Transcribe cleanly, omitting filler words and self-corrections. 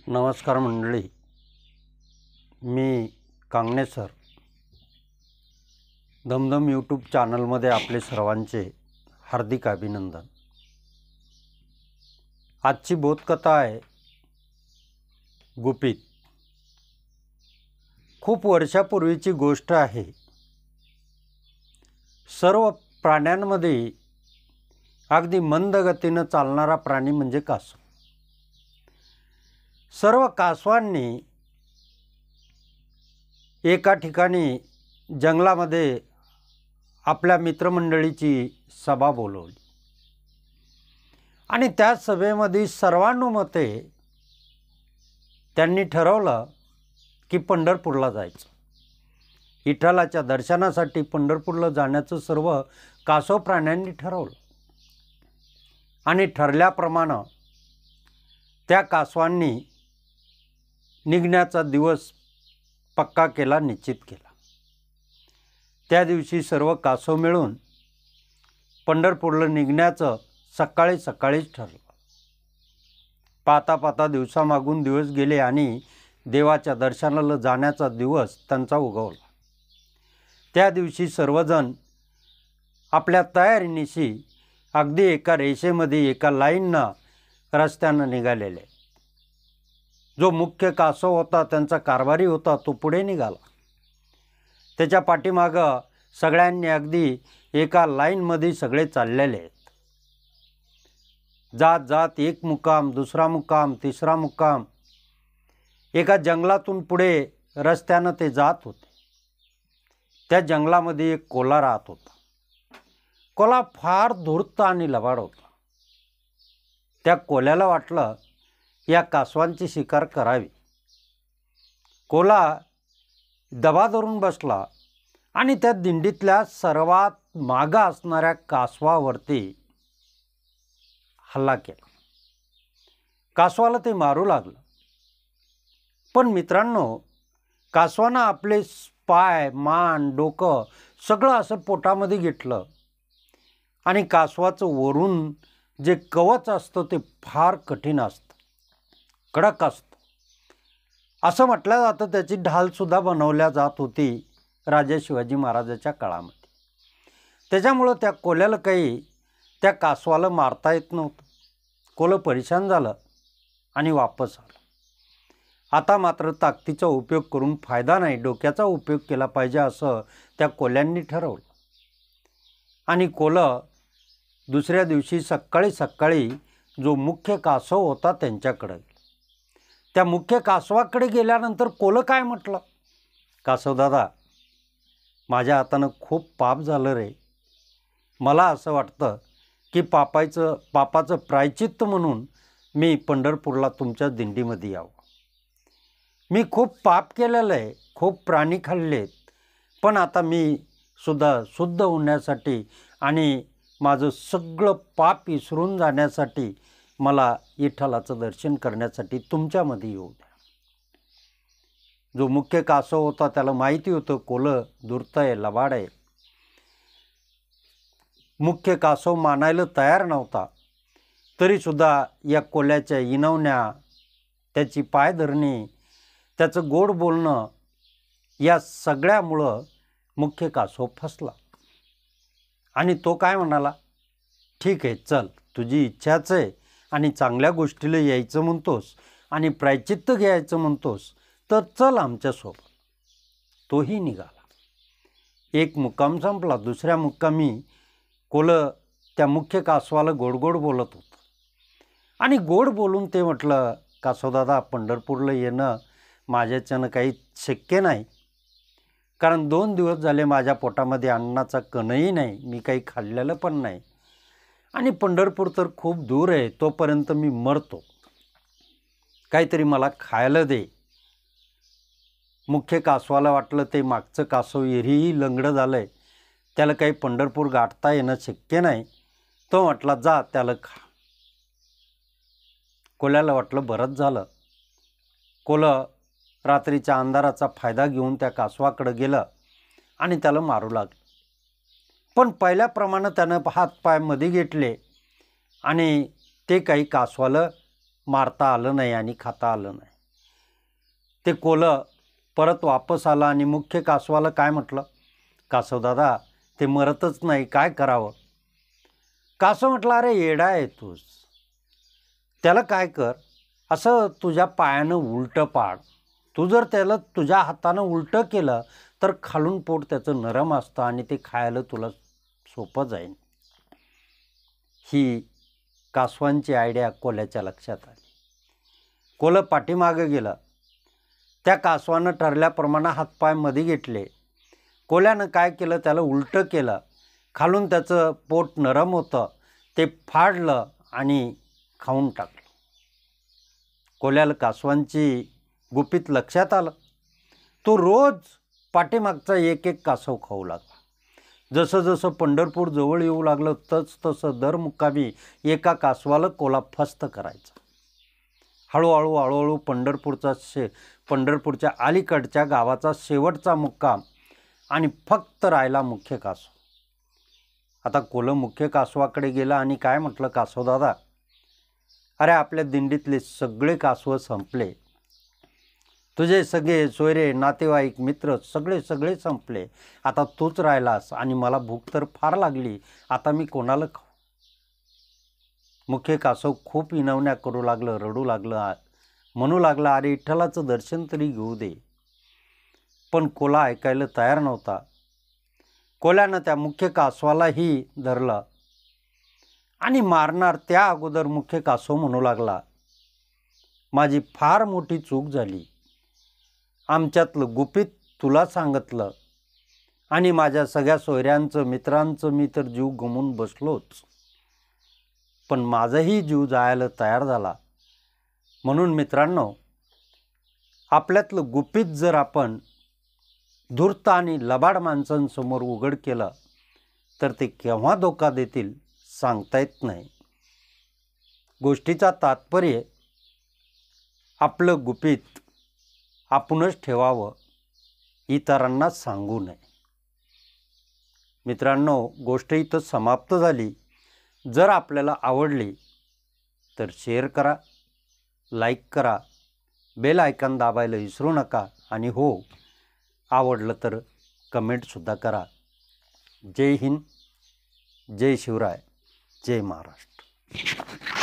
नमस्कार मंडळी, मी Kangane sir धमधम YouTube चॅनलमध्ये आपले सर्वांचे हार्दिक अभिनंदन। आजची बोधकथा आहे गुपित। खूप वर्षापूर्वीची गोष्ट आहे। सर्व प्राण्यांमध्ये अगदी मंद गतीने चालणारा प्राणी म्हणजे कासव। सर्व कासवांनी एका ठिकाणी जंगलामध्ये आपल्या मित्रमंडळीची सभा बोलवली आणि त्या सभेमध्ये सर्वानुमते त्यांनी ठरवलं की पंढरपूरला जायचं। विठ्ठलाच्या दर्शनासाठी पंढरपूरला जाण्याचं सर्व कासव प्राण्यांनी ठरवलं आणि ठरल्याप्रमाणे त्या कासवांनी निघण्याचा दिवस पक्का केला, निश्चित केला। त्या दिवशी सर्व कासव मिळून पंढरपूरला निघण्याचं सकाळीच ठरलं। पाहता पाहता दिवसामागून दिवस गेले आणि देवाच्या दर्शनाला जाण्याचा दिवस त्यांचा उगवला। त्या दिवशी सर्वजण आपल्या तयारीनिशी अगदी एका रेषेमध्ये एका लाईननं रस्त्यानं निघालेले। जो मुख्य कासव होता, त्यांचा कारभारी होता, तो पुढे निघाला। त्याच्या पाठीमागं सगळ्यांनी अगदी एका लाईनमध्ये सगळे चाललेले आहेत। जात जात एक मुक्काम, दुसरा मुक्काम, तिसरा मुक्काम। एका जंगलातून पुढे रस्त्यानं ते जात होते। त्या जंगलामध्ये एक कोल्हा राहत होता। कोल्हा फार धूर्त आणि लबाड होता। त्या कोल्ह्याला वाटलं या कासवांची शिकार करावी। कोल्हा दबा धरून बसला आणि त्या दिंडीतल्या सर्वात मागं असणाऱ्या कासवावरती हल्ला केला। कासवाला ते मारू लागलं। पण मित्रांनो, कासवानं आपले पाय, मान, डोकं सगळं असं पोटामध्ये घेतलं आणि कासवाचं वरून जे कवच असतं ते फार कठीण असतं, कडक असतं। असं म्हटलं जातं त्याची ढालसुद्धा बनवल्या जात होती राजा शिवाजी महाराजाच्या काळामध्ये। त्याच्यामुळं त्या कोल्ह्याला काही त्या कासवाला मारता येत नव्हतं। कोल्हा परेशान झालं आणि वापस आलं। आता मात्र ताकदीचा उपयोग करून फायदा नाही, डोक्याचा उपयोग केला पाहिजे असं त्या कोल्ह्यांनी ठरवलं आणि कोल्हा दुसऱ्या दिवशी सकाळी जो मुख्य कासव होता त्यांच्याकडे गेला। त्या मुख्य कासवाकडे गेल्यानंतर कोल्हा काय म्हटलं, कासव दादा, माझ्या हातानं खूप पाप झालं रे। मला असं वाटतं की पापाचं प्रायचित्त म्हणून मी पंढरपूरला तुमच्या दिंडीमध्ये यावं। मी खूप पाप केलेलं आहे, खूप प्राणी खाल्लेत, पण आता मी सुद्धा शुद्ध होण्यासाठी आणि माझं सगळं पाप विसरून जाण्यासाठी मला विठ्ठलाचं दर्शन करण्यासाठी तुमच्यामध्ये येऊ द्या। जो मुख्य कासव होता त्याला माहिती होतं कोल्हा धूर्त आहे, लबाड आहे। मुख्य कासव मानायला तयार नव्हता, तरीसुद्धा या कोल्ह्याच्या इनवण्या, त्याची पायधरणी, त्याचं गोड बोलणं या सगळ्यामुळं मुख्य कासव फसला आणि तो काय म्हणाला, ठीक आहे, चल, तुझी इच्छाच आहे आणि चांगल्या गोष्टीला यायचं म्हणतोस आणि प्रायचित्त घ्यायचं म्हणतोस, तर चल आमच्यासोबत। तोही निघाला। एक मुक्काम संपला। दुसऱ्या मुक्कामी कोल्हा त्या मुख्य कासवाला गोड बोलत होतं आणि गोड बोलून ते म्हटलं, कासवदादा, पंढरपूरला येणं माझ्याच्यानं काही शक्य नाही, कारण 2 दिवस झाले माझ्या पोटामध्ये अन्नाचा कणही नाही, मी काही खाल्लेलं पण नाही आणि पंढरपूर तर खूप दूर आहे, तोपर्यंत मी मरतो, काहीतरी मला खायला दे। मुख्य कासवाला वाटलं ते मागचं कासव एरीही लंगडं झालंय, त्याला काही पंढरपूर गाठता येणं शक्य नाही। तो म्हटला, जा, त्याला खा। कोल्ह्याला वाटलं बरंच झालं। कोल्हा रात्रीच्या अंधाराचा फायदा घेऊन त्या कासवाकडे गेलं आणि त्याला मारू लागलं। पण पहिल्याप्रमाणे त्यानं हातपाय मध्ये घेतले आणि ते काही कासवाला मारता आलं नाही आणि खाता आलं नाही। ते कोलं परत वापस आलं आणि मुख्य कासवाला काय म्हटलं, कासवदादा ते मरतच नाही, काय करावं? कासव म्हटलं, अरे येडा आहे तूच, त्याला काय कर, असं तुझ्या पायानं उलटं पाड. तू जर त्याला तुझ्या हातानं उलटं केलं तर खालून पोट त्याचं नरम असतं आणि ते खायला तुला सोपं जाईल. ही कासवांची आयडिया कोल्याच्या लक्षात आली. कोलं पाठीमागं गेलं. त्या कासवानं ठरल्याप्रमाणे हातपाय मध्ये घेतले. कोल्यानं काय केलं, त्याला उलटं केलं. खालून त्याचं पोट नरम होतं, ते फाडलं आणि खाऊन टाकलं. कोल्याला कासवांची गुपित लक्षात आलं. तो रोज पाठीमागचा एक एक कासव खाऊ लागला. जसं जसं पंढरपूर जवळ येऊ लागलं तसं दर मुक्कामी एका कासवाला कोला फस्त करायचा. हळूहळू पंढरपूरच्या अलीकडच्या गावाचा शेवटचा मुक्काम आणि फक्त राहिला मुख्य कासव. आता कोलं मुख्य कासवाकडे गेला आणि काय म्हटलं, कासवदादा, अरे आपल्या दिंडीतले सगळे कासव संपले, तुझे सगळे सोयरे नातेवाईक मित्र सगळे संपले, आता तूच राहिलास आणि मला भूक तर फार लागली, आता मी कोणाला खाऊ? मुख्य कासव खूप विनवण्या करू लागलं, रडू लागलं, म्हणू लागला, अरे विठ्ठलाचं दर्शन तरी घेऊ दे. पण कोला ऐकायला तयार नव्हता. कोल्यानं त्या मुख्य कासवालाही धरलं आणि मारणार त्या अगोदर मुख्य कासव म्हणू लागला, माझी फार मोठी चूक झाली, आमच्यातलं गुपित तुला सांगितलं आणि माझ्या सगळ्या सोयऱ्यांचं मित्रांचं मी तर जीव गमवून बसलोच, पण माझाही जीव जायला तयार झाला. म्हणून मित्रांनो, आपल्यातलं गुपित जर आपण धूर्त आणि लबाड माणसांसमोर उघड केलं तर ते केव्हा धोका देतील सांगता येत नाही. गोष्टीचा तात्पर्य, आपलं गुपित आपणच ठेवावं, इतरांना सांगू नये. मित्रांनो, गोष्ट इथं समाप्त झाली. जर आपल्याला आवडली तर शेअर करा, लाईक करा, बेल आयकॉन दाबायला विसरू नका आणि हो, आवडलं तर कमेंटसुद्धा करा. जय हिंद, जय शिवराय, जय महाराष्ट्र.